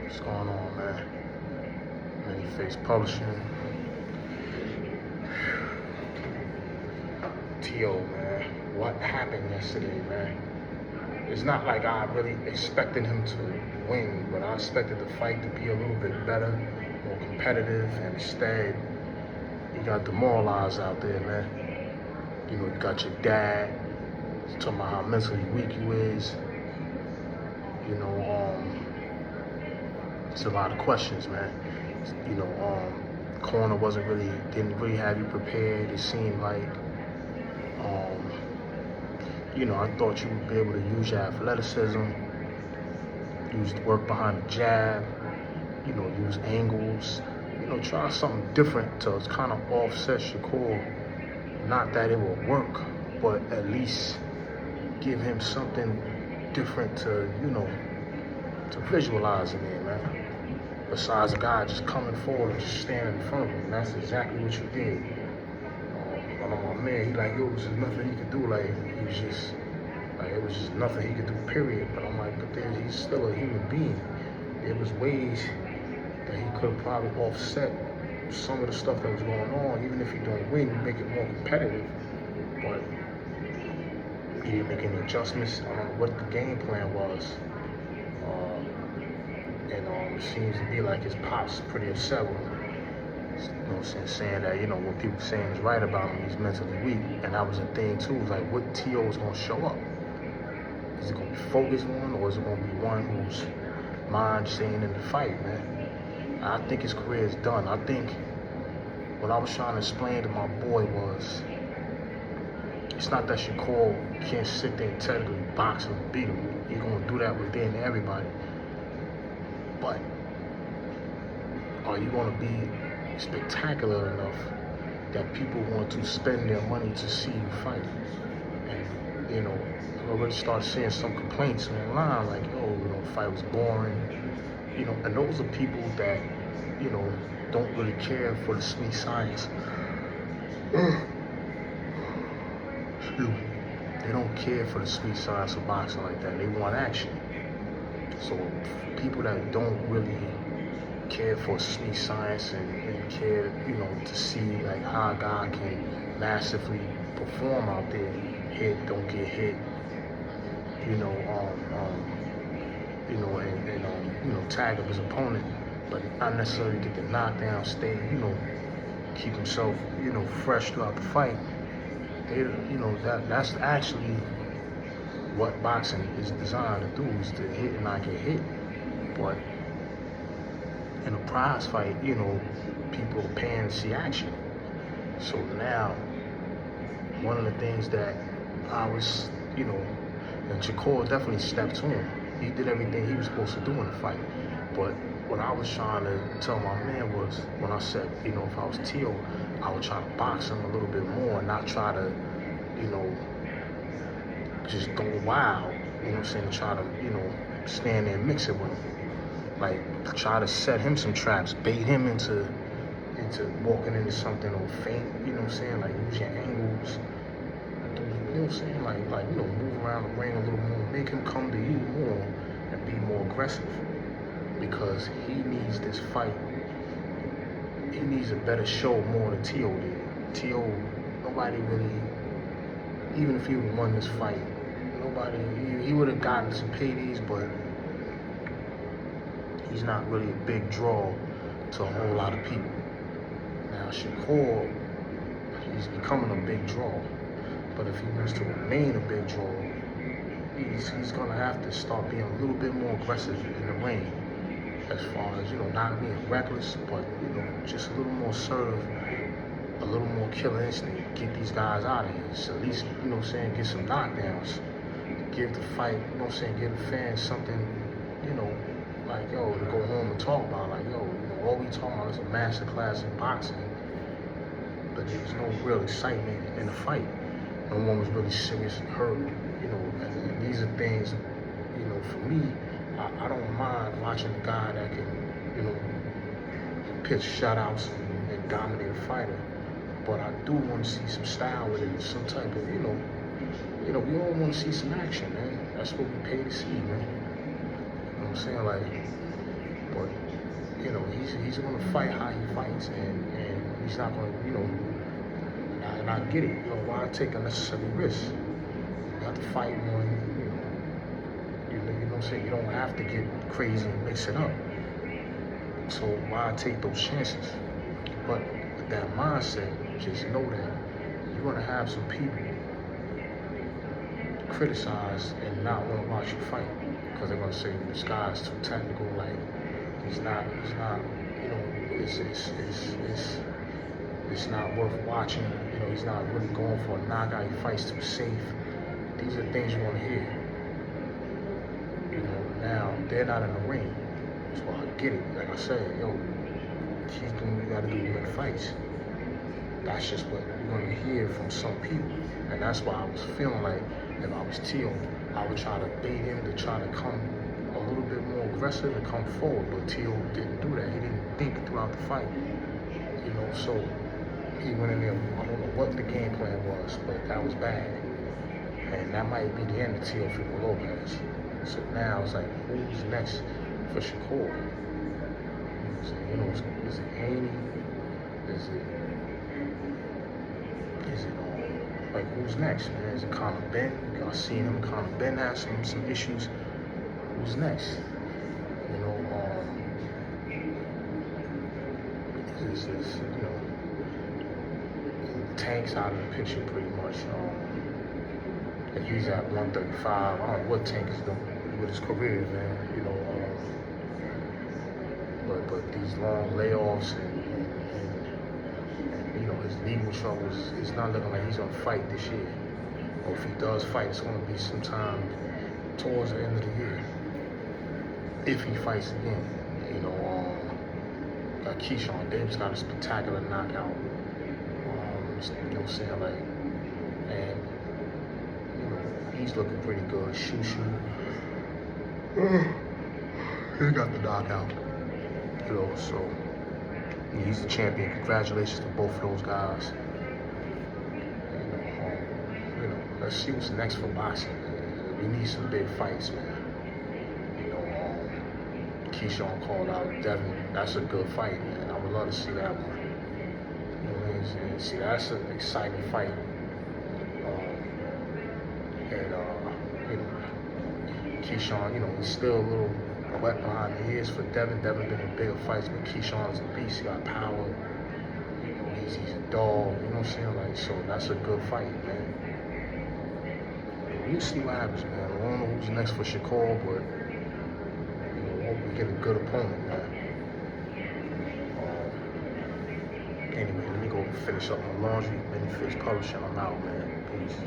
What's going on, man? Many-Face Publishing. T.O., man. What happened yesterday, man? It's not like I really expected him to win, but I expected the fight to be a little bit better, more competitive, and instead, he got demoralized out there, man. You know, you got your dad, he's talking about how mentally weak you is. You know, it's a lot of questions, man. You know, corner didn't really have you prepared. It seemed like, you know, I thought you would be able to use your athleticism, use the work behind the jab, you know, use angles, you know, try something different to kind of offset Shakur. Not that it will work, but at least give him something different to, you know, to visualize in there, man. Besides a guy just coming forward and just standing in front of him. And that's exactly what you did. One of my man, he like, yo, there's nothing he could do. Like, he was just, like, it was just nothing he could do, period. But I'm like, but then he's still a human being. There was ways that he could have probably offset some of the stuff that was going on. Even if he don't win, you make it more competitive. But he didn't make any adjustments. I don't know what the game plan was. And it seems to be like his pop's pretty upset with him. You know what I'm saying that, you know, what people saying is right about him, he's mentally weak. And that was a thing too, was like, what T.O. is gonna show up? Is it gonna be focused one, or is it gonna be one whose mind staying in the fight, man? I think his career is done. I think what I was trying to explain to my boy was, it's not that Shakur can't sit there and technically box him and beat him. He's gonna do that within everybody. But are you going to be spectacular enough that people want to spend their money to see you fight? And, you know, I already started seeing some complaints online, like, oh, you know, the fight was boring. You know, and those are people that, you know, don't really care for the sweet science. Excuse me. They don't care for the sweet science of boxing like that. They want action. So people that don't really care for sweet science and care, you know, to see like how a guy can massively perform out there, hit, don't get hit, you know, you know, tag up his opponent, but not necessarily get the knockdown, stay, you know, keep himself, you know, fresh throughout the fight. They, you know, that's actually what boxing is designed to do, is to hit and not get hit. But in a prize fight, you know, people are paying to see action. So now, one of the things that I was, you know, and Shakur definitely stepped to him. He did everything he was supposed to do in the fight. But what I was trying to tell my man was, when I said, you know, if I was T.O., I would try to box him a little bit more and not try to, you know, just go wild, you know what I'm saying, try to, you know, stand there and mix it with him. Like, try to set him some traps, bait him into walking into something, or feint, you know what I'm saying, like, use your angles, you know what I'm saying, like, you know, move around the ring a little more, make him come to you more and be more aggressive, because he needs this fight. He needs a better show more than T.O. did. T.O., nobody really, even if he would won this fight, he would have gotten some paydays, but he's not really a big draw to a whole lot of people. Now, Shakur, he's becoming a big draw, but if he wants to remain a big draw, he's gonna have to start being a little bit more aggressive in the ring, as far as, you know, not being reckless, but, you know, just a little more assertive, a little more killer instinct, get these guys out of here. So at least, you know what I'm saying, get some knockdowns, give the fight, you know what I'm saying, give the fans something, you know, like, yo, to go home and talk about, like, yo, you know, all we talking about is a master class in boxing, but there was no real excitement in the fight. No one was really seriously hurt, you know, and these are things, you know, for me, I don't mind watching a guy that can, you know, pitch shutouts and dominate a fighter, but I do want to see some style with it, some type of, you know, we all want to see some action, man. That's what we pay to see, man. You know what I'm saying? Like, But he's gonna fight how he fights, and he's not gonna, and I get it. Why take unnecessary risks? You have to fight one. You know what I'm saying? You don't have to get crazy and mix it up. So why take those chances? But with that mindset, just know that you're gonna have some people criticize and not want to watch you fight because they're gonna say this guy's too technical. Like he's not. It's not worth watching. He's not really going for a knockout. He fights too safe. These are things you want to hear. Now they're not in the ring, so I get it. Like I said, he's doing what you gotta do to win fights. That's just what you're gonna hear from some people, and that's why I was feeling like if I was Teal, I would try to bait him to try to come a little bit more aggressive and come forward. But Teal didn't do that. He didn't think throughout the fight. So he went in there. I don't know what the game plan was, but that was bad, and that might be the end of Teal Lopez. So now it's like, who's next for Shakur? Is it Haney? Is it like who's next, man? Is it Conor Ben? Y'all seen him? Conor Ben has some issues. Who's next? Tank's out of the picture pretty much. And he's at 135. I don't know what Tank is doing with his career, man. But these long layoffs and his legal troubles, it's not looking like he's gonna fight this year. Or if he does fight, it's gonna be sometime towards the end of the year. If he fights again, Keyshawn Davis got a spectacular knockout. And he's looking pretty good. Shoo. He got the knockout. So he's the champion. Congratulations to both of those guys. Let's see what's next for boxing. We need some big fights, man. Keyshawn called out Devin. That's a good fight, man. I would love to see that one. See, that's an exciting fight. Keyshawn, he's still a little wet behind the ears for Devin. Devin been in bigger fights, but Keyshawn's a beast. He got power. He's a dog. You know what I'm saying? So that's a good fight, man. We'll see what happens, man. I don't know who's next for Shakur, but hope we get a good opponent, man. Anyway, let me go finish up my laundry. Let me finish publishing. I'm out, man. Peace.